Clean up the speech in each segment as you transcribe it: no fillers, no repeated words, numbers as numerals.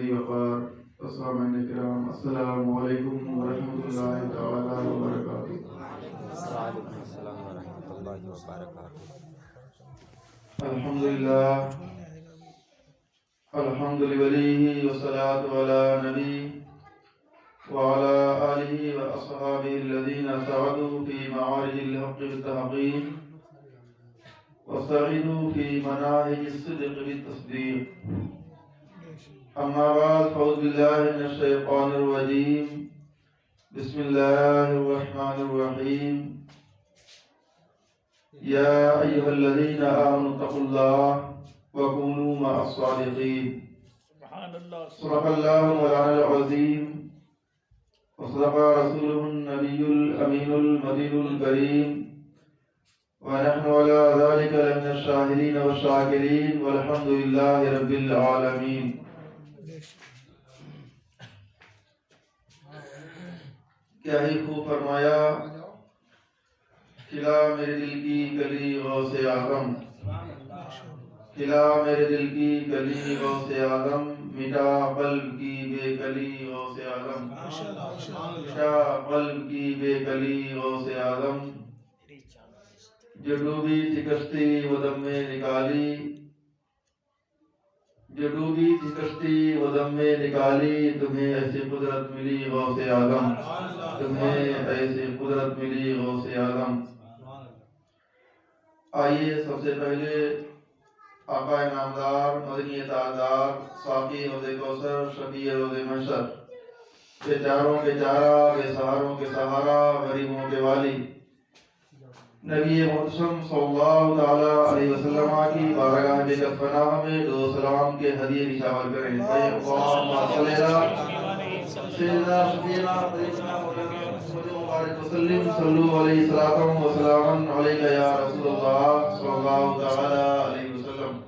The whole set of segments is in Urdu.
ذی وقار السلام کرام السلام علیکم ورحمۃ اللہ تعالی وبرکاتہ۔ وعلیکم السلام ورحمۃ اللہ وبرکاتہ۔ الحمدللہ الحمد لولیہ والصلاة علی نبی وعلى آلہ واصحابہ الذین سعدوا فی معارج الحق بالتحقیق وسعدوا فی مناہج الصدق بالتصدیق۔ اما بعد فاعوذ باللہ من الشیطان الرجیم بسم اللہ الرحمن الرحیم یا ایہا الذین آمنوا اتقوا اللہ وکونوا مع الصادقین۔ صدق اللہ مولانا العظیم وصدق رسوله النبی الامین المدین الکریم ونحن على ذلك لمن الشاہدین والشاکرین والحمد للہ رب العالمین۔ کیا ہی خوب فرمایا، کھلا میرے دل کی کلی غوث اعظم، کھلا میرے دل کی کلی غوث اعظم، مٹا قلب کی بے کلی غوث اعظم، مٹا قلب کی بے کلی غوث اعظم۔ جو ڈوبی تھی کشتی وہ دم میں نکالی، جو ڈوبی تھی کشتی وہ دم میں نکالی، تمہیں ایسی قدرت ملی غوث اعظم، تمہیں ایسی قدرت ملی غوث اعظم۔ آئیے سب سے پہلے آقا نامدار مدنی تاجدار ساقی حوض کوثر شفیع روز محشر، بے چاروں کے چارہ بے سہاروں کے سہارا غریبوں کے والی نبی محتشم صلی اللہ تعالی علیہ وسلم کی بارگاہ بے کف پناہ میں دو سلام کے ہدیے نشاور کریں۔ اللہم صلی علی سیدنا شفیعنا طریقنا مولانا محمد مبارک وسلم صلو علیہ الصلوۃ والسلام علیک یا رسول اللہ صلی اللہ تعالی علیہ وسلم۔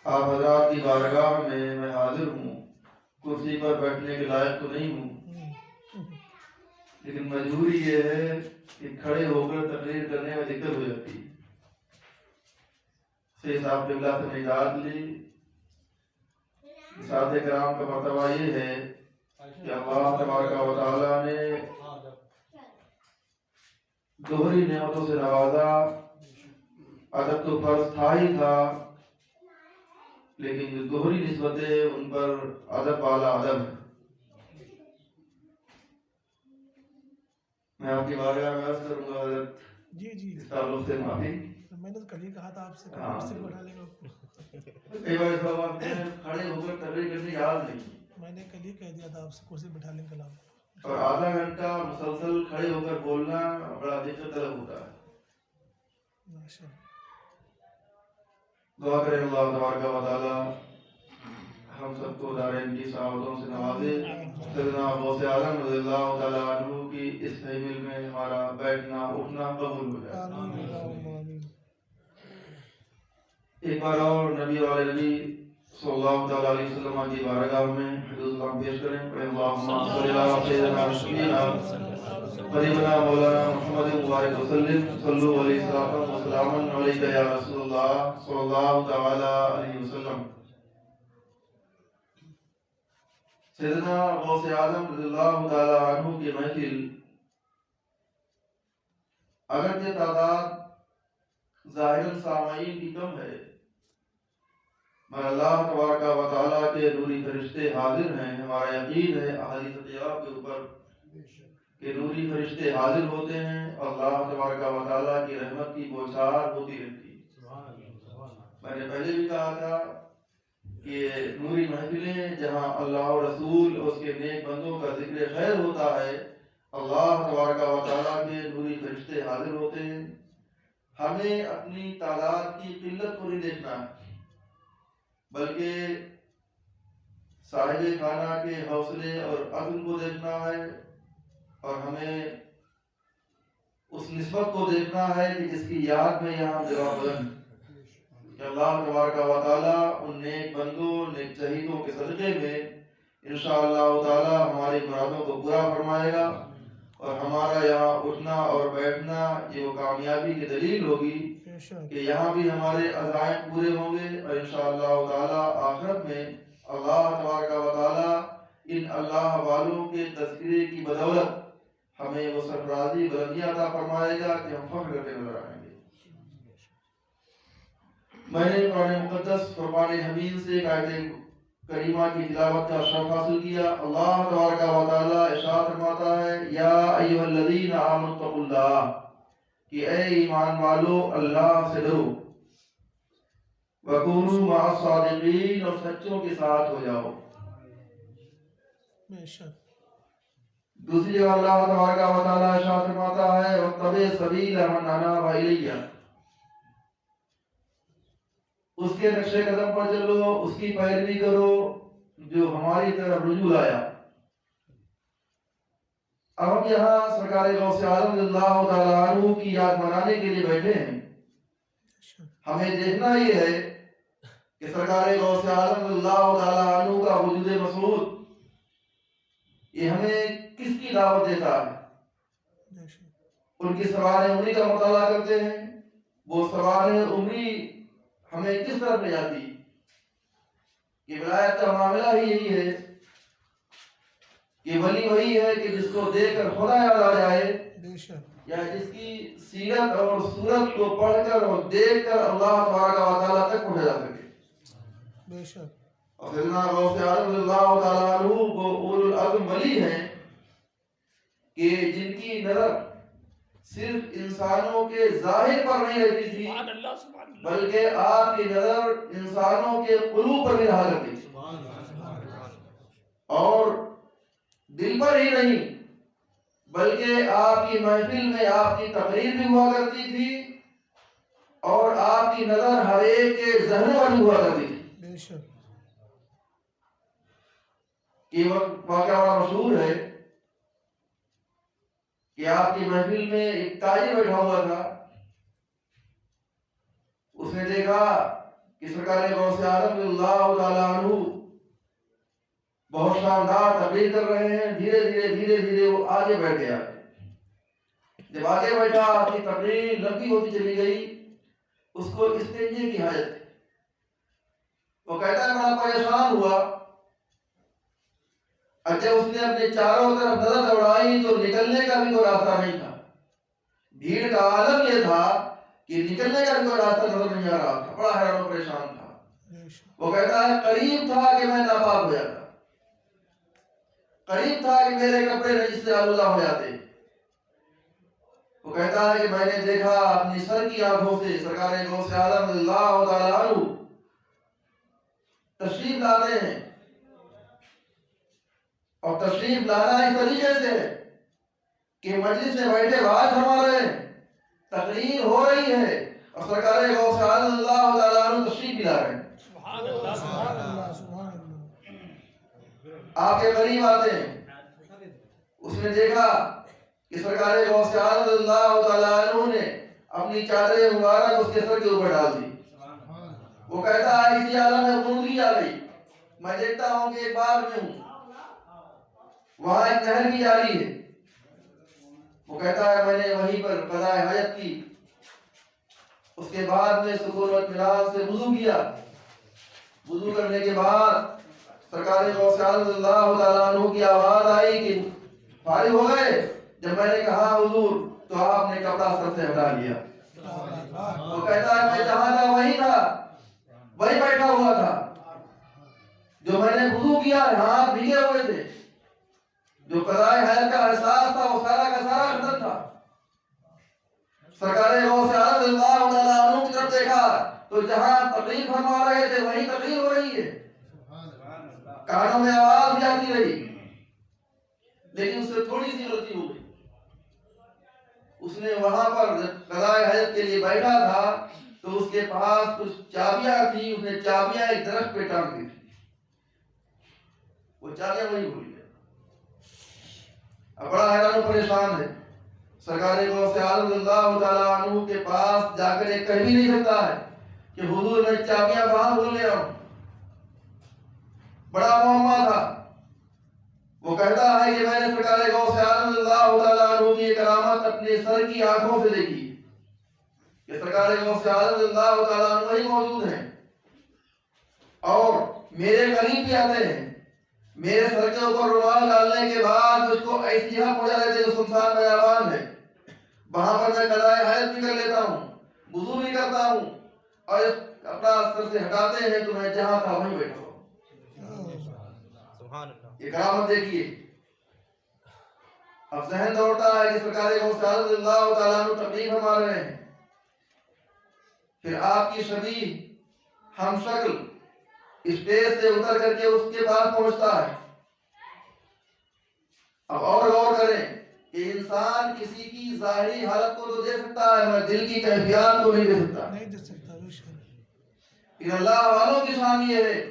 آپ حضرات کی بارگاہ میں حاضر ہوں، کرسی پر بیٹھنے کے لائق تو نہیں ہوں، لیکن مجبوری یہ ہے کہ کھڑے ہو کر تقریر کرنے میں دقت ہو جاتی ہے۔ سے صاحب قبلہ سے نجات لی، ساتھ کرام کا مرتبہ یہ ہے کہ اللہ تبارک و تعالیٰ نے دوہری نعمتوں سے نوازا۔ ادب تو فرض تھا ہی تھا، لیکن جو دوہری نسبتیں ان پر ادب والا ادب ہے۔ میں آپ کی بارگاہ میں عرض کروں گا حضرت اس تعلق سے معافی۔ میں نے کل ہی کہا تھا آپ سے کرسی بٹھا لے گا۔ کئی بار صاحب آپ نے کھڑے ہو کر تقریر کرنے یاد نہیں، میں نے کل ہی کہہ دیا تھا آپ سے کرسی بٹھا لیں کلام، اور آدھا گھنٹہ مسلسل کھڑے ہو کر بولنا بڑا دقت طلب ہوتا ہے۔ ماشاءاللہ۔ دعا کریں اللہ تبارک و تعالی ہم سب کو دارین کی سعادتوں سے نوازے۔ سیدنا غوث اعظم رضی اللہ تعالیٰ عنہ کی اس محفل میں ہمارا بیٹھنا اٹھنا قبول ہو جائے۔ آمین آمین۔ ایک بار اور نبی والے نبی صلی اللہ تعالیٰ علیہ وسلم کی بارگاہ میں حضور سلام پیش کریں۔ اللہم صلی اللہ سیدنا شفیعنا قریبنا مولانا محمد مبارک وسلم صلو علیہ الصلوۃ والسلام علیک یا رسول اللہ صلی اللہ تعالی علیہ وسلم۔ سیدنا غوث اعظم رضی اللہ تعالی عنہ کی محفل اگرچہ تعداد ظاہراً سامعین کی کم ہے، مگر اللہ تبارک و تعالیٰ کے نوری فرشتے حاضر ہیں۔ ہمارا یقین ہے احادیث طیبہ کے اوپر کہ نوری فرشتے حاضر ہوتے ہیں، اللہ تبارک و تعالیٰ کی رحمت کی بوچھار ہوتی رہتی ہے۔ میں نے پہلے بھی کہا تھا کہ نوری محفلیں جہاں اللہ و رسول اور اس کے نیک بندوں کا ذکر خیر ہوتا ہے، اللہ تبارک و تعالیٰ کے نوری فرشتے حاضر ہوتے ہیں۔ ہمیں اپنی تعداد کی قلت کو نہیں دیکھنا ہے، بلکہ صاحب خانہ کے حوصلے اور عزم کو دیکھنا ہے، اور ہمیں اس نسبت کو دیکھنا ہے کہ جس کی یاد میں یہاں جواب بلند کہ اللہ تبارک و تعالیٰ ان نیک بندوں نیک شہیدوں کے صدقے میں انشاءاللہ تعالی ہماری مرادوں کو پورا فرمائے گا، اور ہمارا یہاں اٹھنا اور بیٹھنا یہ وہ کامیابی کی دلیل ہوگی بے شک کہ یہاں بھی ہمارے عزائم پورے ہوں گے، اور انشاءاللہ تعالی آخرت میں اللہ تبارک و تعالی ان اللہ والوں کے تذکرے کی بدولت ہمیں وہ سرفرازی بلندیاں عطا فرمائے گا کہ ہم فخر کرتے نظر آئیں گے۔ میں نے قرآن مقدس فرمان حمید سے ایک آیت کریمہ کی تلاوت کا شرف حاصل کیا۔ اللہ تبارک و تعالی ارشاد فرماتا ہے، یا ایھا الذین آمنوا اتقوا اللہ، کہ اے ایمان والو اللہ سے ڈرو، وَكُونُوا مَعَ الصَّادِقِينَ، اور سچوں کے ساتھ ہو جاؤ۔ بے شک دوسری جگہ اللہ تبارک و تعالی ارشاد فرماتا ہے، وَاتَّبِعْ سَبِيلَ مَنْ أَنَابَ إِلَيَّ، اس کے نقش قدم پر چلو، اس کی پیروی کرو جو ہماری طرف رجوع لایا۔ اب ہم یہاں سرکار غوث اعظم رضی اللہ تعالیٰ عنہ کی یاد منانے کے لیے بیٹھے ہیں۔ ہمیں دیکھنا یہ ہے کہ سرکار غوث اعظم رضی اللہ تعالیٰ عنہ کا وجود مسعود یہ ہمیں کس کی دعوت دیتا ہے۔ بے شک ان کی سوانح عمری کا مطالعہ کرتے ہیں، وہ سوانح عمری ہمیں کس طرف لے جاتی کہ ولایت کا معاملہ ہی یہی ہے کہ ولی وہی ہے کہ جس کو دیکھ کر خدا یاد آ جائے، بے شک یا جس کی سیرت اور صورت کو پڑھ کر اور دیکھ کر اللہ تبارک و تعالیٰ تک پہنچا جا سکے۔ بے شک اور سیدنا غوث اعظم رضی اللہ تعالیٰ عنہ وہ اولو العزم ولی ہیں کہ جن کی نظر صرف انسانوں کے ظاہر پر نہیں رہتی تھی، بلکہ آپ کی نظر انسانوں کے قلوب پر بھی رہا کرتی تھی، اور دل پر ہی نہیں بلکہ آپ کی محفل میں آپ کی تقریر بھی ہوا کرتی تھی، اور آپ کی نظر ہر ایک کے ذہن پر بھی ہوا کرتی تھی۔ بے شک یہ واقعہ بڑا مشہور ہے کہ آپ کی محفل میں ایک تاجر بیٹھا ہوا تھا، اس نے دیکھا کہ سرکار غوث اعظم رضی اللہ تعالیٰ عنہ بہت شاندار تقریر کر رہے ہیں، دھیرے دھیرے وہ آگے بیٹھ گیا۔ جب آگے بیٹھا آپ کی تقریر لمبی ہوتی چلی گئی، اس کو استنجے کی حاجت تھی۔ وہ کہتا ہے بڑا پریشان ہوا، اچھا اس نے اپنے چاروں طرف نظر دوڑائی تو نکلنے کا بھی کوئی راستہ نہیں تھا۔ بھیڑ کا عالم یہ تھا کہ نکلنے کا بھی کوئی راستہ نظر نہیں آ رہا تھا، بڑا حیران و پریشان تھا۔ بے شک وہ کہتا ہے قریب تھا کہ میں ناپاک ہو جاتا، قریب تھا کہ میرے کپڑے نجس سے آلودہ ہو جاتے۔ وہ کہتا ہے کہ میں نے دیکھا اپنی سر کی آنکھوں سے سرکار غوث اعظم رضی اللہ تعالیٰ عنہ تشریف لاتے ہیں، اور تشریف لانا اس طریقے سے کہ مجلس میں بیٹھے بات فرما رہے ہیں، تقریر ہو رہی ہے، اور سرکار غوث اعظم رضی اللہ تعالیٰ عنہ تشریف بھی لا رہے ہیں۔ سبحان اللہ سبحان اللہ سبحان اللہ آپ کے قریب آتے ہیں۔ اس نے دیکھا کہ سرکار غوث اعظم رضی اللہ تعالیٰ عنہ نے اپنی چادر مبارک اس کے سر کے اوپر ڈال دی۔ وہ کہتا ہے اسی عالم میں غنودگی آ گئی، میں دیکھتا ہوں کہ ایک باغ میں ہوں، وہاں ایک نہر بھی جاری ہے۔ وہ کہتا ہے میں نے وہیں پر قضاء حاجت کی، اس کے بعد میں سکون و اطمینان سے وضو کیا۔ وضو کرنے کے بعد سرکار غوث اعظم رضی اللہ تعالیٰ عنہ کی آواز آئی کہ فارغ ہو گئے؟ جب میں نے کہا حضور، تو آپ نے کپڑا سر سے ہٹا لیا۔ وہ کہتا ہے میں جہاں تھا وہی تھا، وہی بیٹھا ہوا تھا، جو میں نے وضو کیا ہاتھ بھیگے ہوئے تھے، جو قضاء حیض کا احساس تھا وہ سارا کا سارا ختم تھا۔ سرکار غوث اعظم رضی اللہ تعالیٰ عنہ کی طرف دیکھا تو جہاں تقریر فرما رہے تھے وہیں تقریر ہو رہی ہے، کانوں میں آواز بھی آتی رہی، لیکن اس سے تھوڑی سی غلطی ہو گئی۔ اس نے وہاں پر جب قضاء حیض کے لیے بیٹھا تھا تو اس کے پاس کچھ چابیاں تھیں، اس نے چابیاں ایک درخت پہ ٹانگ دی تھی، وہ چابیاں وہی بھول گیا۔ اب بڑا حیران و پریشان ہے، سرکار غوث اعظم رضی اللہ تعالیٰ عنہ کے پاس جا کر یہ کہہ بھی نہیں سکتا ہے کہ حضور میں چابیاں کہاں بھول گیا ہوں، بڑا معمہ تھا۔ وہ کہتا ہے کہ میں نے سرکار غوث اعظم رضی اللہ تعالیٰ عنہ کی کرامت اپنے سر کی آنکھوں سے دیکھی، کہ سرکار غوث اعظم رضی اللہ تعالیٰ عنہ وہی موجود ہیں اور میرے قریب بھی آتے ہیں. میرے سر کے اوپر رومال ڈالنے کے بعد مجھ کو ایسی جگہ پہنچا دیتے جو سنسان بیابان ہے. وہاں پر میں قضائے حاجت بھی کر لیتا ہوں, وضو بھی کرتا ہوں, اور اپنا سر سے ہٹاتے ہیں تو میں جہاں تھا وہیں بیٹھا ہوں. یہ کرامت دیکھیے. اب ذہن دوڑتا ہے کہ سرکار غوث اعظم رضی اللہ تعالیٰ عنہ تقریر فرما رہے ہیں, پھر آپ کی شبیہ ہم شکل اسٹیج سے اتر کر کے اس کے پاس پہنچتا ہے. اب اور غور کریں کہ انسان کسی کی ظاہری حالت کو تو دے سکتا ہے مگر دل کی کیفیات کو نہیں دے سکتا. نہیں دے سکتا. بے شک. ان اللہ والوں کی شان یہ ہے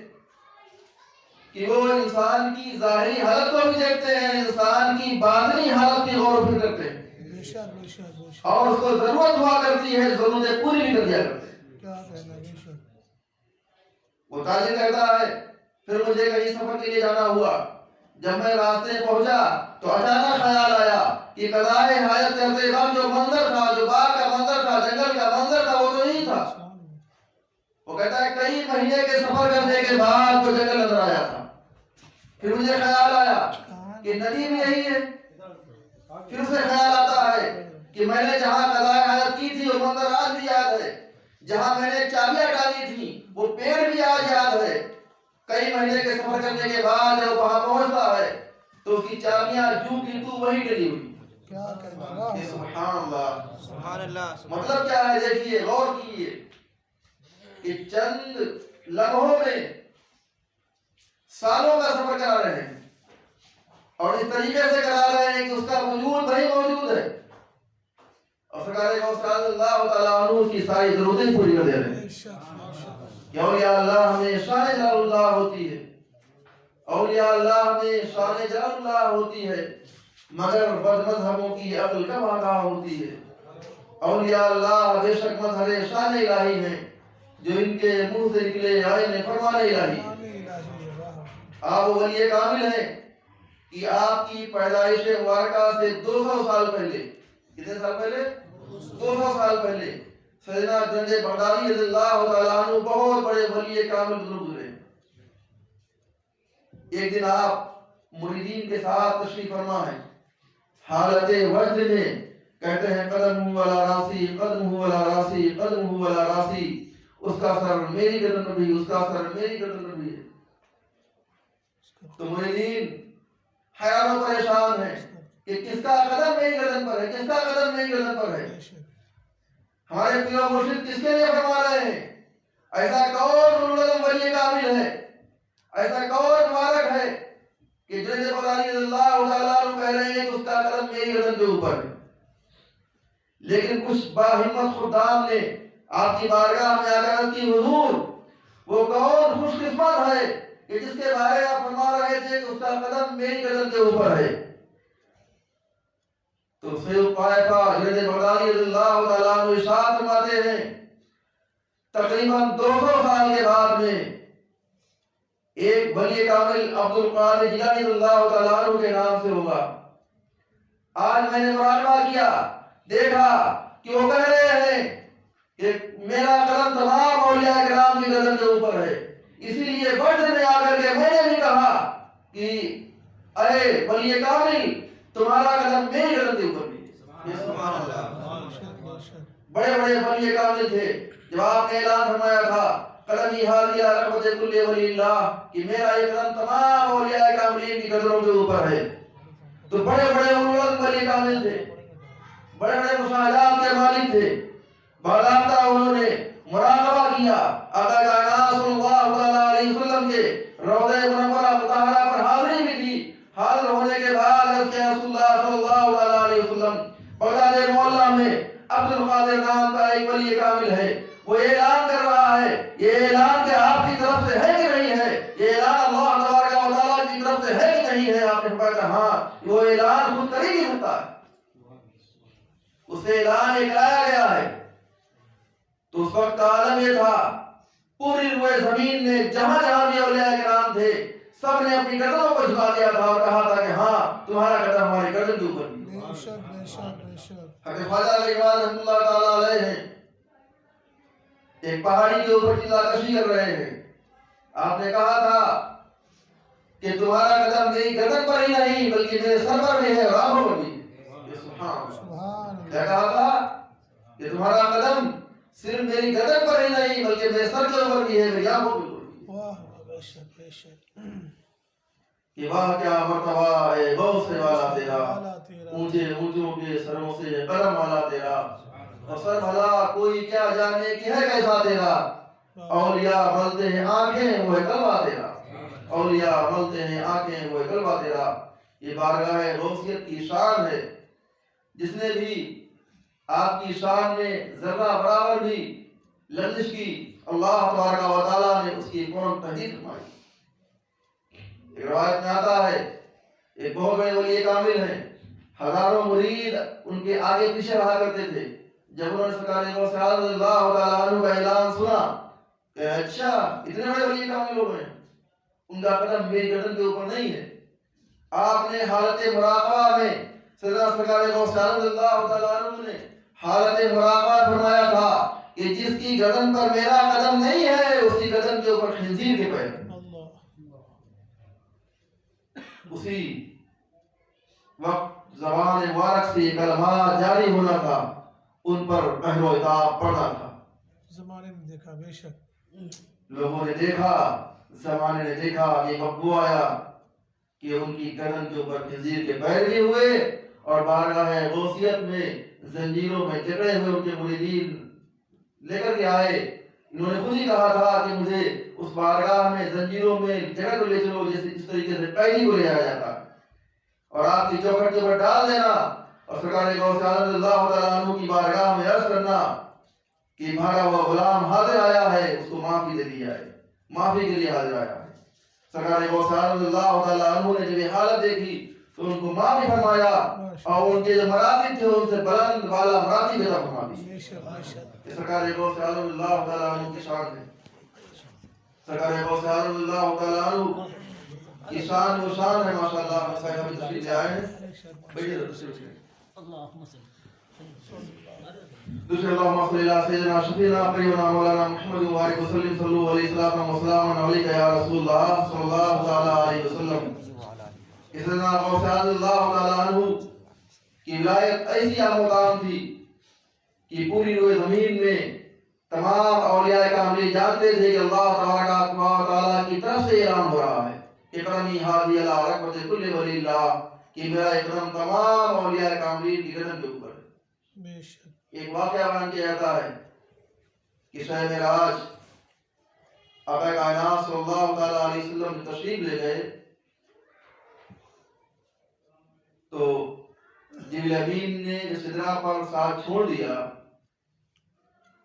کہ وہ انسان کی ظاہری حالت کو بھی دیکھتے ہیں, انسان کی باطنی حالت کی غور و فکر کرتے ہیں, بے شک بے شک بے شک. اور اس کو ضرورت ہوا کرتی ہے ضرورتیں پوری بھی کر دیا کرتے ہیں. کیا کہنا. بے شک. وہ تاجر کہتا ہے پھر مجھے کہیں سفر کے لیے جانا ہوا. جب میں راستے پہنچا تو اچانک خیال آیا کہ قضائے حاجت کرتے وقت جو منظر تھا, جو باغ کا منظر تھا, جنگل کا منظر تھا, وہ تو نہیں تھا. وہ کہتا ہے کئی مہینے کے سفر کرنے کے بعد وہ جنگل نظر آیا تھا. پھر مجھے خیال آیا کہ ندی بھی یہی ہے. پھر اسے خیال آتا ہے کہ میں نے جہاں قضائے حاجت کی تھی وہ منظر آج بھی یاد ہے. جہاں میں نے چابیاں ڈالی تھی وہ پیڑ بھی آج یاد ہے. کئی مہینے کے سفر کرنے کے بعد جب وہاں پہنچتا ہے تو اس کی چابیاں جو کی تو وہی ڈلی ہوئی. کیا کہنا. سبحان اللہ. سبحان اللہ. مطلب کیا ہے دیکھیے, غور کیجیے کہ چند لمحوں میں سالوں کا سفر کرا رہے ہیں اور اس طریقے سے کرا رہے ہیں کہ اس کا وجود وہی موجود ہے اور سرکار غوث اعظم اللہ تعالیٰ عنہ کی ساری ضرورتیں پوری کر دے رہے ہیں. بے شک بے شک. کہ اولیاء اللہ میں شان جلال اللہ ہوتی ہے, اولیاء اللہ میں شان جلال اللہ ہوتی ہے, مگر بد مذہبوں کی عقل کم آگاہ ہوتی ہے. اولیاء اللہ بے شک مظہر شان الہی ہیں جو ان کے منہ سے نکلے آئین فرمان الہی. آپ وہ ولی کامل ہیں کہ آپ کی پیدائش مبارکہ سے 200 سال پہلے, کتنے سال پہلے؟ 200 سال پہلے سیدنا جنید بغدادی رضی اللہ تعالیٰ عنہ بہت بڑے ولی کامل بزرگ گزرے. ایک دن آپ مریدین کے ساتھ تشریف فرما ہے, حالت وجد میں کہتے ہیں قدم والا راسی, قدم والا راسی, قدم والا راسی, اس کا سر میری گردن پر بھی, اس کا سر میری گردن پر بھی ہے. تو مریدین حیران و پریشان ہیں کہ کس کا قدم میری گردن پر ہے, کس کا قدم میری گردن پر ہے. ہمارے پیر و مرشد کس کے لیے فرما رہے ہیں؟ ایسا کون ولی کامل ہے, ایسا کون مبارک ہے کہ جنید بغدادی رضی اللہ تعالیٰ عنہ کہہ رہے ہیں کہ اس کا قدم میری گردن کے اوپر ہے. لیکن کچھ باہمت خدام نے آپ کی بارگاہ میں آ کر کی حضور وہ کون خوش قسمت ہے کہ جس کے بارے آپ فرما رہے تھے کہ اس کا قدم میری گردن کے اوپر ہے. تو سید طائفہ جنید بغدادی رضی اللہ تعالیٰ عنہ ارشاد فرماتے ہیں تقریباً 200 سال کے بعد میں ایک ولی کامل عبد القادر جیلانی رضی اللہ تعالیٰ عنہ کے نام سے ہوگا. آج میں نے مراقبہ کیا, دیکھا کہ وہ کہہ رہے ہیں کہ میرا قدم تمام اولیاء کرام کی گردن کے اوپر ہے. اسی لیے وجد میں آ کر کے میں نے بھی کہا کہ اے ولی کامل تمہارا قدم میری گردن کے اوپر بھی. سبحان اللہ. بڑے بڑے ولی کامل تھے. جب آپ نے اعلان فرمایا تھا قدمی حاضی رحمت کل ولی اللہ کہ میرا یہ قدم تمام اولیاء کاملین کی گردنوں کے اوپر ہے, تو بڑے بڑے ولی کامل تھے, بڑے بڑے مشاہدات کے مالک تھے. باضابطہ انہوں نے مراقبہ کیا آقا کائنات صلی اللہ علیہ وسلم کے روضہ منورہ مطہرہ پر حاضری بھی دی. حاضر ہونے کے بعد رسول اللہ صلی اللہ علیہ وسلم بغداد محلہ میں عبد القادر نام کا ایک ولی کامل ہے, وہ اعلان کر رہا ہے. یہ اعلان کہ آپ کی طرف سے ہے کہ نہیں ہے, یہ اعلان اللہ تبارک و تعالیٰ کی طرف سے ہے کہ نہیں ہے. آپ نے فرمایا ہاں, وہ اعلان خود کر ہی نہیں سکتا, اسے اعلان ایک لایا گیا ہے. تو اس وقت عالم یہ تھا, پوری روئے زمین نے جہاں جہاں بھی اولیاء کرام تھے سب نے اپنی گردنوں کو جھکا دیا تھا اور کہا تھا کہ ہاں تمہارا قدم ہماری گردن کے اوپر بھی. حضرت خواجہ غریبان رحمۃ اللہ تعالیٰ علیہ ہیں ایک پہاڑی کے اوپر چلا کشی کر رہے ہیں. آپ نے کہا تھا کہ تمہارا قدم میری گردن پر ہی نہیں بلکہ میرے سر پر بھی ہے اور آنکھوں پر بھی. سبحان کیا اللہ. کہا تھا کہ تمہارا قدم صرف میری گردن پر ہی نہیں بلکہ میرے سر کے اوپر بھی ہے, میری آنکھوں پہ بھی. واہ واہ، بے شک بے شک. کہ واہ کیا مرتبہ ہے غوث والا تیرا, والا تیرا. اونچے اونچوں کے سروں سے کرم والا تیرا, اور سر بھلا کوئی کیا جانے کہ ہے کیسا تیرا. اولیاء ملتے ہیں آنکھیں وہ ہے قلبہ تیرا, اولیاء ملتے ہیں آنکھیں وہ ہے قلبہ تیرا. یہ بارگاہ غوثیت کی شان ہے. جس نے بھی آپ کی شان میں ذرہ برابر بھی لرزش کی, اللہ تبارک و تعالیٰ نے اس کی فوراً تحدید فرمائی. ایک روایت میں آتا ہے ایک بہت بڑے ولی کامل ہیں, ہزاروں مرید ان کے آگے پیچھے رہا کرتے تھے. جب انہوں نے سرکار غوث اعظم رضی اللہ تعالیٰ عنہ کا اعلان سنا کہ اچھا اتنے بڑے ولی کامل لوگ ہیں, ان کا قدم میری گردن کے اوپر نہیں ہے, آپ نے حالت مراقبہ میں سرکار غوث اعظم رضی اللہ تعالیٰ عنہ نے حالت مراقبہ فرمایا تھا کہ جس کی گردن پر میرا قدم نہیں ہے اس کی گردن کے اوپر خنزیر کے پیر. اسی وقت زبان مبارک سے کلمات جاری ہونا تھا, ان پر قہر و عتاب پڑنا تھا. زمانے نے دیکھا, بے شک لوگوں نے دیکھا, زمانے نے دیکھا, یہ بدبو آیا کہ ان کی گردن کے اوپر خنزیر کے پیر بھی ہوئے اور بارگاہ غوثیت میں زنجیروں میں جکڑے ہوئے ان کے مریدین لے کر کے آئے. انہوں نے خود ہی کہا تھا کہ مجھے اس بارگاہ میں زنجیروں میں جگہ کو لے چلو جس طریقے سے قیدی کو لے آیا جاتا ہے, اور آپ کی چوکھٹ کے اوپر ڈال دینا اور سرکار غوث اعظم رضی اللہ تعالیٰ عنہ کی بارگاہ میں عرض کرنا کہ بھاگا ہوا غلام حاضر آیا ہے, اس کو معافی دے دی جائے, معافی کے لیے حاضر آیا ہے. سرکار غوث اعظم رضی اللہ تعالیٰ عنہ نے جب یہ حالت دیکھی تو ان کو معافی فرمایا اور ان کے جو مراتب تھے ان سے بلند بالا مراتب عطا فرما دی. بے شک بے شک. سرکار غوث اعظم رضی اللہ تعالیٰ عنہ کی شان ہے. سرکار غوث اعظم رضی اللہ تعالیٰ عنہ کی شان وہ شان ہے ماشاءاللہ. صاحب ہم تشریف لے آئے ہیں, بیٹھیے تشریف لے. دوسرے اللہم صلی اللہ سیدنا شفینا قریبنا مولانا محمد مبارک وسلم صلو علیہ السلام وسلام علیکہ یا رسول اللہ صلی اللہ تعالیٰ علیہ وسلم. سیدنا غوث اعظم اللہ تعالیٰ عنہ کی ولایت ایسی مقام تھی کہ پوری روئے زمین میں تمام اولیاء کامل جانتے تھے کہ اللہ تبارک و تعالیٰ کی طرف سے اعلان ہو رہا ہے کہ قدمی حاضی علی رکبت کل ولی اللہ, کہ میرا قدم تمام اولیاء کاملین کی قدم کے اوپر ہے. بے شک. ایک واقعہ بیان کیا جاتا ہے کہ شہ معراج آقا کائنات صلی اللہ تعالیٰ علیہ وسلم تشریف لے گئے تو جبریل امین نے جو سدرہ پر ساتھ چھوڑ دیا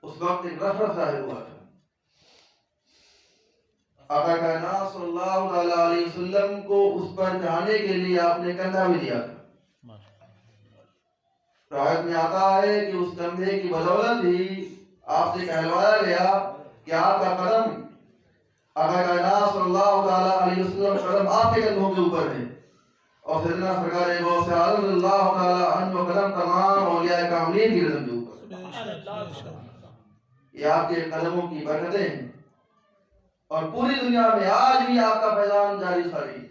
اس وقت ایک رفرف ظاہر ہوا تھا. آقا کائنات صلی اللہ تعالیٰ علیہ وسلم کو اس پر چڑھانے کے لیے آپ نے کندھا بھی دیا تھا. روایت میں آتا ہے کہ اس کندھے کی بدولت ہی آپ سے کہلوایا گیا کہ آپ کا قدم آقا کائنات صلی اللہ تعالیٰ علیہ وسلم قدم آپ کے کندھوں کے اوپر ہے, اور سیدنا سرکار غوث اعظم رضی اللہ تعالیٰ عنہ قدم تمام اولیاء کاملین کی قدم کے اوپر. بے شک. یہ آپ کے قدموں کی برکتیں ہیں اور پوری دنیا میں آج بھی آپ کا فیضان جاری ساری ہے.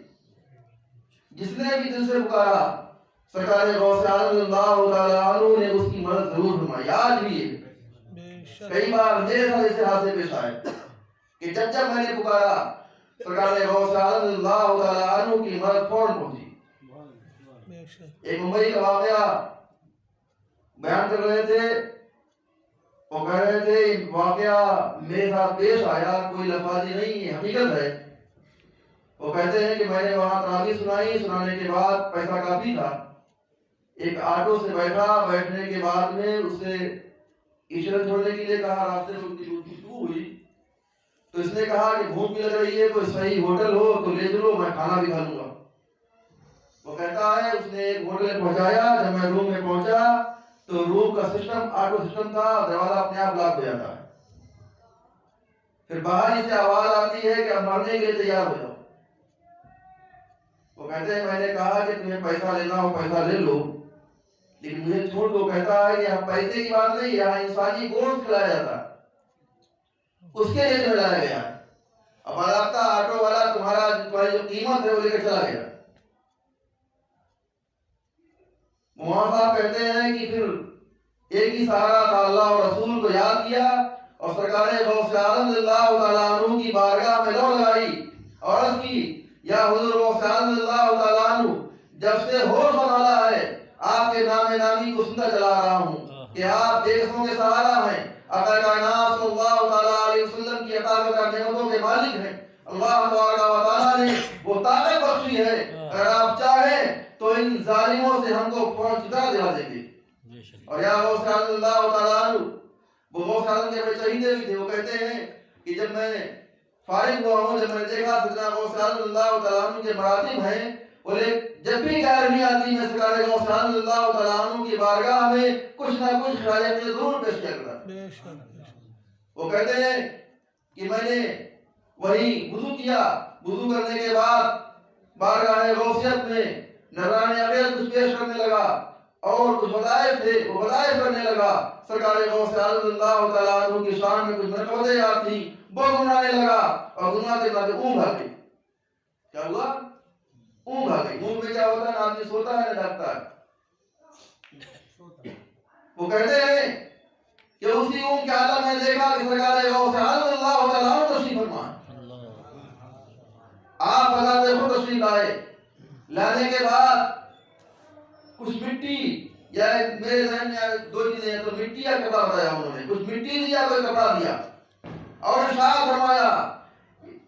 جس نے بھی دل سے پکارا سرکار غوث اعظم رضی اللہ تعالیٰ عنہ نے اس کی مدد ضرور فرمائی. آج بھی ہے. بے شک. کئی بار میرے ساتھ ایسے حادثے پیش آئے کہ جب میں نے پکارا سرکار غوث اعظم رضی اللہ تعالیٰ عنہ کی مدد فوراً پہنچی. بے شک. ایک ممبئی کا واقعہ بیان کر رہے تھے, وہ کہہ رہے تھے واقعہ میرے ساتھ پیش آیا, کوئی لفاظی نہیں ہے, حقیقت ہے. وہ کہتے ہیں کہ میں نے وہاں تراویح سنائی, سنانے کے بعد پیسہ کافی تھا, ایک آٹو سے بیٹھا, بیٹھنے کے بعد میں اسے عشرت چھوڑنے کے لیے کہا, راستے میں ان کی گفتگو ہوئی تو اس نے کہا کہ بھوک بھی لگ رہی ہے, کوئی صحیح ہوٹل ہو تو لے چلو, میں کھانا بھی کھا لوں گا. وہ کہتا ہے اس نے ایک ہوٹل میں پہنچایا, جب میں روم میں پہنچا تو روم کا سسٹم آٹو سسٹم تھا, دروازہ اپنے آپ لاک ہو جاتا ہے. پھر باہر ہی سے آواز آتی ہے کہ اب مرنے کے لیے تیار ہو جاؤ. وہ کہتے ہیں میں نے کہا کہ تمہیں پیسہ لینا ہو پیسہ لے لو, لیکن مجھے چھوڑ دو. کہتا ہے کہ یہاں پیسے کی بات نہیں, یہاں انسانی گوشت کھلایا جاتا ہے. اس کے لیے تمہیں لایا گیا ہے. اب باضابطہ آٹو والا تمہاری جو قیمت ہے وہ لے کر چلا گیا. مولانا صاحب کہتے ہیں کہ پھر ایک ہی سہارا تھا، اللہ اور رسول کو یاد کیا اور سرکار غوث اعظم رضی اللہ تعالیٰ عنہ کی بارگاہ میں لو لگائی اور عرض کی یا حضور غوث اعظم رضی اللہ تعالیٰ عنہ، جب سے ہوش والا ہے آپ کے نام نامی کو سنتا چلا رہا ہوں کہ آپ دیسوں کے سہارا ہیں، آقا کائنات صلی اللہ تعالیٰ علیہ وسلم کی عطا کردہ نعمتوں کے مالک ہیں. اللہ تبارک و تعالیٰ نے وہ طاقت بخشی ہے، اگر آپ چاہیں تو ان ظالموں سے ہم کو فوراً چھٹکارا دلا دیں گے. اور یا غوث اعظم اللہ تعالیٰ عنہ، وہ غوث اعظم کے بڑے چہیدے بھی تھے. وہ کہتے ہیں کہ جب میں فارغ ہوا ہوں، جب میں نے دیکھا سیدنا غوث اعظم اللہ تعالیٰ عنہ کے مراتب ہیں، بولے جب بھی گیرہویں آتی میں سرکار غوث اعظم اللہ تعالیٰ عنہ کی بارگاہ میں کچھ نہ کچھ خراج عقیدت ضرور پیش کیا کرتا. بے شک وہ کہتے ہیں کہ میں نے وہی وضو کیا، وضو کرنے کے بعد بارگاہ غوثیت میں نذران عقیدت کچھ پیش کرنے لگا اور کچھ وظائف تھے وہ وظائف کرنے لگا. سرکار غوث اعظم اللہ تعالیٰ عنہ کی شان میں کچھ منقبتیں یاد تھیں، وہ گنگنانے لگا اور گنگناتے گنگناتے اونگ آ گئی. کیا ہوا؟ اونگ آ گئی. اونگ میں کیا ہوتا ہے؟ آدمی سوتا ہے نہ جاگتا ہے. وہ کہتے ہیں کہ اسی اونگ کے عالم میں دیکھا کہ سرکار غوث اعظم اللہ تعالیٰ عنہ تشریف فرما ہے. آپ بذات خود تشریف لائے. لانے کے بعد کچھ مٹی، یا میرے ذہن میں دو چیزیں ہیں، تو مٹی یا کپڑا بتایا انہوں نے. کچھ مٹی دیا، کوئی کپڑا دیا اور ارشاد فرمایا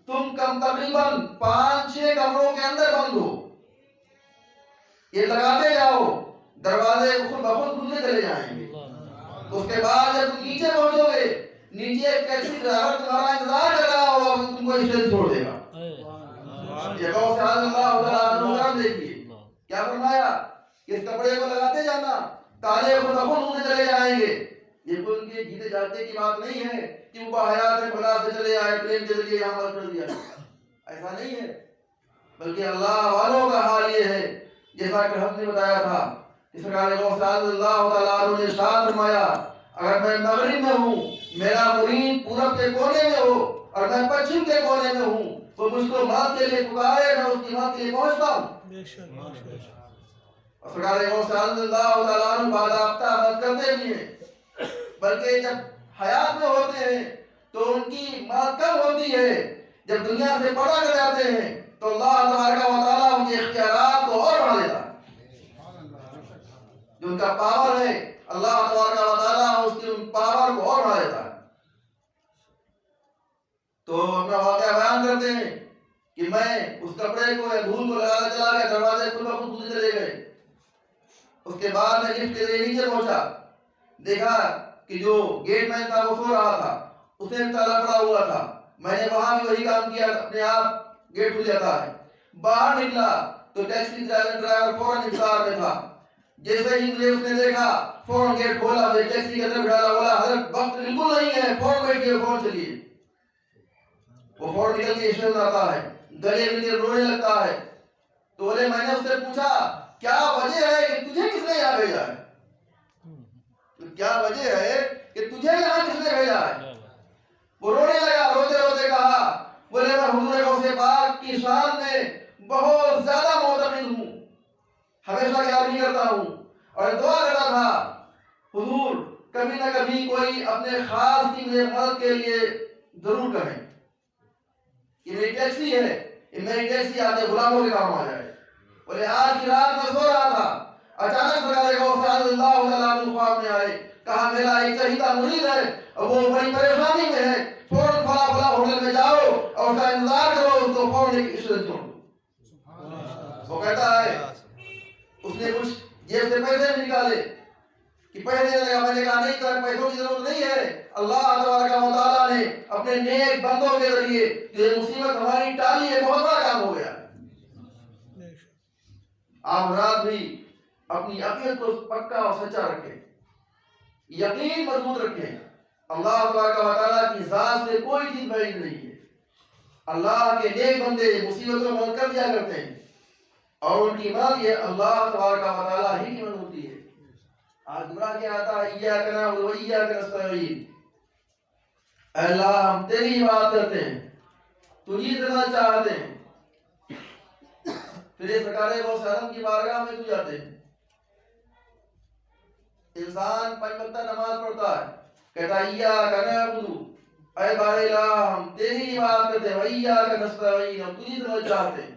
تم کم تقریباً 5-6 کمروں کے اندر بند ہو، یہ لگاتے جاؤ، دروازے خود بخود کھلتے چلے جائیں گے. اس کے بعد جب تم نیچے پہنچو گے، نیچے ایک ٹیکسی ڈرائیور تمہارا انتظار کر رہا ہوگا، تم کو اسٹیشن چھوڑ دے گا. یہ غوث اعظم اللہ تعالیٰ عنہ کرم دیکھیے کیا فرمایا کہ اس کپڑے کو لگاتے جانا، تالے خود بخود کھلتے چلے جائیں گے. یہ کوئی ان کے جیتے جاگتے کی بات نہیں ہے کہ وہ حیات بلا سے چلے آئے، پلین کے ذریعے یہاں پر کر دیا، ایسا نہیں ہے. بلکہ اللہ والوں کا حال یہ ہے جیسا کہ ہم نے بتایا تھا کہ سرکار غوث اعظم اللہ تعالیٰ عنہ نے ارشاد فرمایا اگر میں مغرب میں ہوں، میرا مرید پورب کے کونے میں ہو اور میں پچھم کے کونے میں ہوں، وہ مجھ کو مدد کے لیے پکارے، میں اس کی مدد کے لیے پہنچتا ہوں. بے شک اور سرکار غوث اعظم اللہ تعالیٰ عنہ باضابطہ مدد کرتے بھی ہیں، بلکہ جب حیات میں ہوتے ہیں تو ان کی مدد کم ہوتی ہے، جب دنیا سے پڑا کر جاتے ہیں تو اللہ تبارک و تعالیٰ ان کے اختیارات کو اور بڑھا دیتا ہے. جو ان کا پاور ہے اللہ تبارک و تعالیٰ اس کی پاور کو اور بڑھا دیتا ہے. تو اپنا واقعہ بیان کرتے ہیں کہ میں اس کپڑے کو یا دھول کو لگاتا چلا گیا، دروازے خود بخود کھلتے چلے گئے. اس کے بعد میں لفٹ کے ذریعے نیچے پہنچا، دیکھا کہ جو گیٹ مین تھا وہ سو رہا تھا، اسے بھی تالا پڑا ہوا تھا. میں نے وہاں بھی وہی کام کیا، اپنے آپ گیٹ کھل جاتا ہے. باہر نکلا تو ٹیکسی ڈرائیور فوراً انتظار میں تھا. جیسے ہی مجھے اس نے دیکھا فوراً گیٹ کھولا، مجھے ٹیکسی کے اندر بٹھایا، بولا حضرت وقت بالکل نہیں ہے، فوراً بیٹھیے، فوراً چلیے. وہ فوراً نکل کے اسٹیشن آتا ہے، گلے مل کے رونے لگتا ہے. تو بولے میں نے اس سے پوچھا کیا وجہ ہے کہ تجھے کس نے یہاں بھیجا ہے؟ کیا وجہ ہے کہ تجھے یہاں کس نے بھیجا ہے؟ وہ رونے لگا، روتے روتے کہا بولے میں حضور غوث پاک کی شان میں بہت زیادہ معتقد ہوں، ہمیشہ یاد کرتا ہوں اور دعا کرتا تھا حضور کبھی نہ کبھی کوئی اپنے خاص کی مجھے مدد کے لیے ضرور کہیں. یہ میری ٹیکسی ہے، یہ میری ٹیکسی آتے غلاموں کے کام آ جائے. بولے آج کی رات میں سو رہا تھا، اچانک سرکار غوث اعظم اللہ تعالیٰ عنہ خواب میں آئے، کہا میرا ایک چہیتا مرید ہے اور وہ بڑی پریشانی میں ہے، فوراً فلاں فلاں ہوٹل میں جاؤ اور اس کا انتظار کرو، اس کو فوراً ایک اسٹیشن چھوڑ دو. وہ کہتا ہے اس نے کچھ جیب سے پیسے بھی نکالے کہ پیسے دینے لگا. میں نے کہا نہیں، تمہیں پیسوں کی ضرورت نہیں ہے، اللہ تبارک و تعالیٰ نے اپنے نیک بندوں کے ذریعے یہ مصیبت ہماری ٹالی ہے، بہت بڑا کام ہو گیا. آپ حضرات بھی اپنی عقیدت کو پکا اور سچا رکھیں، یقین مضبوط رکھیں. اللہ تبارک و تعالیٰ کی ذات سے کوئی چیز بعید نہیں ہے. اللہ کے نیک بندے مصیبتوں میں مدد کر دیا کرتے ہیں اور ان کی مدد یہ اللہ تبارک و تعالیٰ ہی کی مدد ہوتی ہے. آج گمراہ کیا آتا ہے ایاک نعبد و ایاک نستعین. اے اللہ ہم تیری بات کرتے ہیں، تجھی سے چاہتے ہیں. پھر یہ سرکار غوث اعظم کی بارگاہ میں کیوں جاتے ہیں؟ انسان 5 وقتہ نماز پڑھتا ہے، کہتا ہے ایاک نعبد، اے بار الہ ہم تیری بات کرتے ہیں، وایاک نستعین، ہم تجھی سے چاہتے ہیں.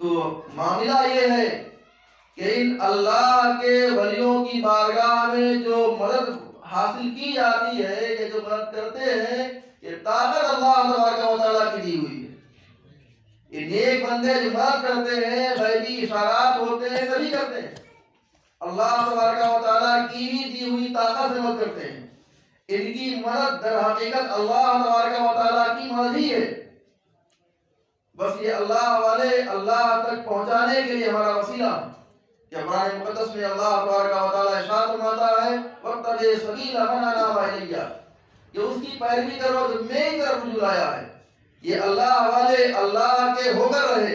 تو معاملہ یہ ہے کہ ان اللہ کے ولیوں کی بارگاہ میں جو مدد حاصل کی جاتی ہے، یہ جو مدد کرتے ہیں، یہ طاقت اللہ تبارک و تعالیٰ کی دی ہوئی ہے. یہ نیک بندے جو مدد کرتے ہیں، غیبی اشارات ہوتے ہیں تبھی کرتے ہیں. اللہ تبارک و تعالیٰ کی ہی دی ہوئی طاقت سے مدد کرتے ہیں. ان کی مدد در حقیقت اللہ تبارک و تعالیٰ کی مدد ہی ہے. بس یہ اللہ والے اللہ تک پہنچانے کے لیے ہمارا وسیلہ ہے. کہ قرآن مقدس میں اللہ تبارک و تعالیٰ ارشاد فرماتا ہے وَاتَّبِعْ سَبِيلَ مَنْ أَنَابَ إِلَيَّ، کہ اس کی پیروی کرو جو میری طرف رجوع آیا ہے. یہ اللہ والے اللہ کے ہو کر رہے.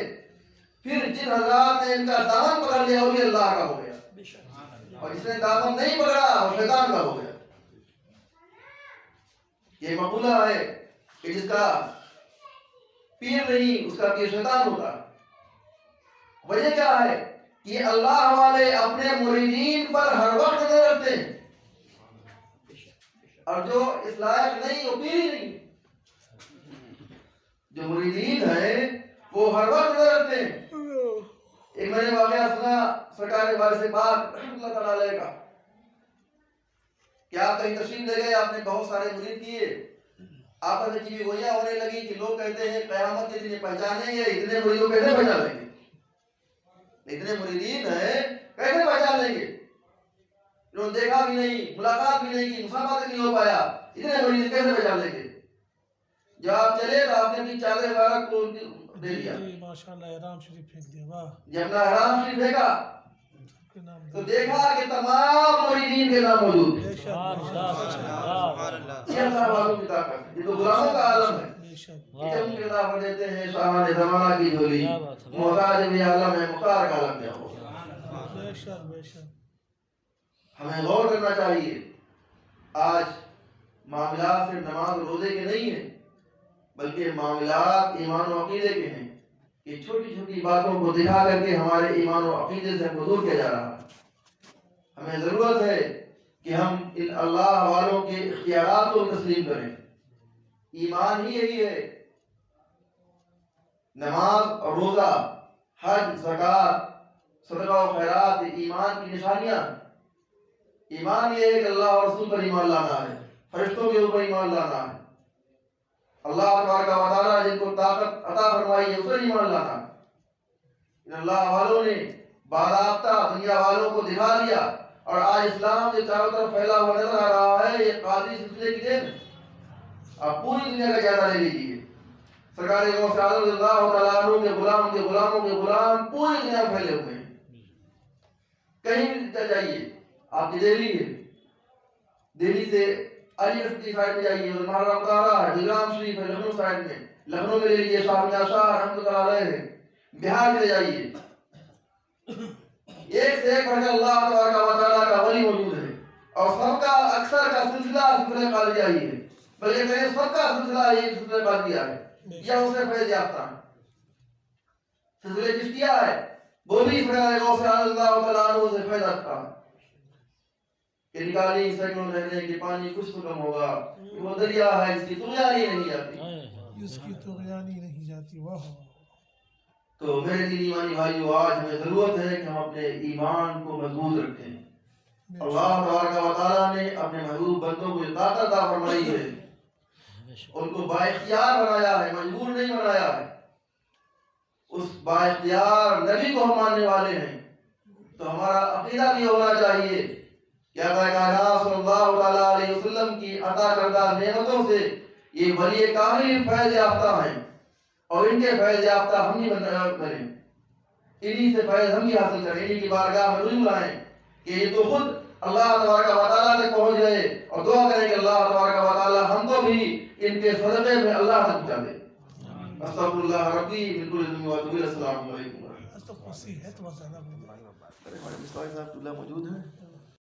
پھر جن حضرات نے ان کا دامن پکڑ لیا وہ بھی اللہ کا ہو گیا، اور جس نے دامن نہیں پکڑا وہ شیطان کا ہو گیا. یہ مقولہ ہے کہ جس کا پیر نہیں اس کا پیر شیطان ہوتا. وجہ کیا ہے کہ اللہ والے اپنے مریدین پر ہر وقت نظر رکھتے ہیں، اور جو اس لائق نہیں وہ پیر ہی نہیں. جو مریدین ہیں وہ ہر وقت نظر رکھتے ہیں. ایک میں نے واقعہ سنا سرکار وارث پاک رحمۃ اللہ تعالی علیہ کا کہ آپ کہیں تشریف لے گئے، آپ نے بہت سارے مرید کیے، آپس میں چیزیں گوئیاں ہونے لگی کہ لوگ کہتے ہیں قیامت کے دن پہچانیں گے، اتنے مرید کو کیسے پہچان لیں گے؟ اتنے مریدین ہیں کیسے پہچان لیں گے؟ انہوں نے دیکھا بھی نہیں، ملاقات بھی نہیں کی، مسافہ تک نہیں ہو پایا، اتنے مرید کیسے پہچان لیں گے؟ جب آپ چلے تو آپ نے اپنی چادر مبارک کو دے دیا، ماشاءاللہ احرام شریف پھینک دیا. واہ، جب اپنا احرام شریف پھینکا تو دیکھا کہ تمام مریدین کے نام موجود ہیں. یہ اللہ والوں کی طاقت ہے، یہ تو غلاموں کا عالم ہے. یہ ان کے نام دیتے ہیں شاہان زمانہ کی جھولی، محتاج بھی عالم ہے، مختار کا عالم کیا ہو. بے شک بے شک. ہمیں غور کرنا چاہیے. آج معاملات صرف نماز روزے کے نہیں ہیں، بلکہ معاملات ایمان و عقیدے کے ہیں. کہ چھوٹی چھوٹی باتوں کو دکھا کر کے ہمارے ایمان و عقیدے سے ہم کو دور کیا جا رہا ہے. ہمیں ضرورت ہے کہ ہم ان اللہ والوں کے اختیارات کو تسلیم کریں. ایمان ہی یہی ہے. نماز اور روزہ، حج، زکوٰۃ، صدقہ و خیرات ایمان کی نشانیاں. ایمان یہ ہے کہ اللہ اور رسول پر ایمان لانا ہے، فرشتوں کے اوپر ایمان لانا ہے، اللہ تبارک و تعالیٰ جن کو طاقت عطا فرمائی ہے اس پر ایمان لانا ہے. ان اللہ والوں نے باضابطہ دنیا والوں کو دکھا دیا، اور آج اسلام جو چاروں طرف پھیلا ہوا نظر آ رہا ہے یہ قادری سلسلے کی دین. آپ پوری دنیا کا جائزہ لے لیجیے. سرکار غوث اعظم رضی اللہ تعالیٰ عنہ کے غلام کے غلاموں کے غلام پوری دنیا میں پھیلے ہوئے ہیں. کہیں بھی جائیے، آپ کی دہلی ہے، دہلی سے علی گڑھ سائڈ میں جائیے، محرم طارہ ہے، گلرام شریف ہے لکھنؤ سائڈ میں، لکھنؤ میں لے لیجیے شاہ میاں شاہ رحمۃ اللہ علیہ ہے، بہار میں جائیے، ایک سے ایک بڑھ کر اللہ تبارک و تعالیٰ کا ولی موجود ہے. اور سب کا اکثر کا سلسلہ سلسلہ قادریہ ہی ہے، بلکہ میں سب کا سلسلہ یہ سلسلہ قادریہ ہے، یا اسے فیض یافتہ ہے. سلسلہ چشتیہ ہے، وہ بھی سرکار غوث اعظم اللہ تعالیٰ عنہ سے فیض رکھتا ہے کہ نکالی سینکڑوں رہنے کے پانی کچھ تو کم ہوگا. وہ دریا ہے اس کی طغیانی نہیں آتی، اس کی طغیانی نہیں جاتی. واہ. تو میرے دینی ایمانی بھائیو، آج ہمیں ضرورت ہے کہ ہم اپنے ایمان کو مضبوط رکھیں. اللہ تبارک و تعالیٰ نے اپنے محبوب بندوں کو طاقت عطا فرمائی ہے، ان کو بااختیار بنایا ہے، مجبور نہیں بنایا ہے. اس بااختیار نبی کو ہم ماننے والے ہیں، تو ہمارا عقیدہ بھی ہونا چاہیے کہ آقا کائنات صلی اللہ تعالیٰ علیہ وسلم کی عطا کردہ نعمتوں سے یہ ولی کامل فیض یافتہ ہیں، اور ان کے فیض یافتہ ہم ہی بنیں. انہی سے فیض ہم ہی حاصل کریں، انہی کی بارگاہ میں رجوع لائیں کہ یہ تو خود اللہ تبارک و تعالیٰ تک پہنچ گئے، اور دعا کریں کہ اللہ تبارک و تعالیٰ ہم کو بھی ان کے صدقے میں اللہ تک پہنچا دے. استغفر اللہ ربی من کل ذنب واتوب الیہ. السلام علیکم. تو خوشی ہے تو بس زیادہ ہمارے مصطفی صاحب موجود ہیں.